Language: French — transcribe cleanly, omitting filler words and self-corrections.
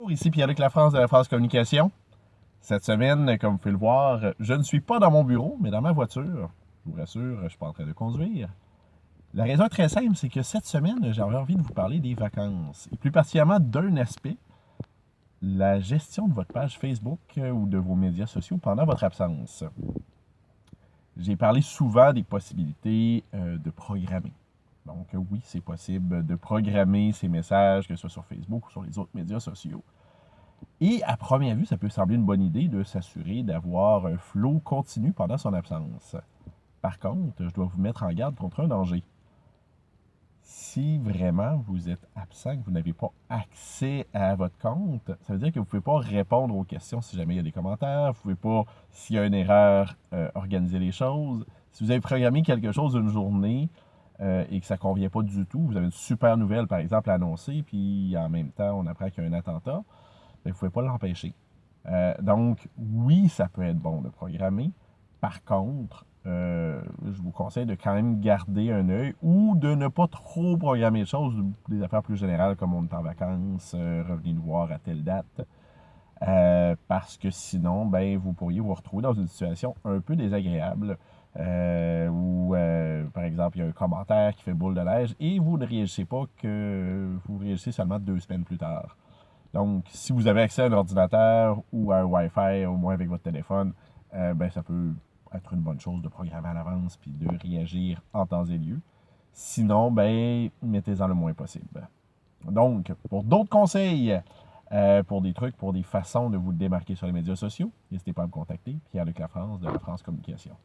Ici Pierre-Luc Lafrance de La France Communication. Cette semaine, comme vous pouvez le voir, je ne suis pas dans mon bureau, mais dans ma voiture. Je vous rassure, je ne suis pas en train de conduire. La raison est très simple, c'est que cette semaine, j'avais envie de vous parler des vacances. Et plus particulièrement d'un aspect, la gestion de votre page Facebook ou de vos médias sociaux pendant votre absence. J'ai parlé souvent des possibilités de programmer. Donc oui, c'est possible de programmer ces messages, que ce soit sur Facebook ou sur les autres médias sociaux. Et à première vue, ça peut sembler une bonne idée de s'assurer d'avoir un flow continu pendant son absence. Par contre, je dois vous mettre en garde contre un danger. Si vraiment vous êtes absent, que vous n'avez pas accès à votre compte, ça veut dire que vous ne pouvez pas répondre aux questions si jamais il y a des commentaires, vous ne pouvez pas, s'il y a une erreur, organiser les choses. Si vous avez programmé quelque chose une journée et que ça ne convient pas du tout, vous avez une super nouvelle, par exemple, à annoncer, puis en même temps, on apprend qu'il y a un attentat, vous ne pouvez pas l'empêcher. Donc, oui, ça peut être bon de programmer. Par contre, je vous conseille de quand même garder un œil ou de ne pas trop programmer de choses, des affaires plus générales comme on est en vacances, revenez nous voir à telle date. Parce que sinon, ben, vous pourriez vous retrouver dans une situation un peu désagréable où, par exemple, il y a un commentaire qui fait boule de neige et vous ne réagissez pas que vous réagissez seulement 2 semaines plus tard. Donc, si vous avez accès à un ordinateur ou à un Wi-Fi, au moins avec votre téléphone, ben, ça peut être une bonne chose de programmer à l'avance puis de réagir en temps et lieu. Sinon, ben, mettez-en le moins possible. Donc, pour d'autres conseils, pour des trucs, pour des façons de vous démarquer sur les médias sociaux, n'hésitez pas à me contacter. Pierre-Luc Lafrance de La France Communication.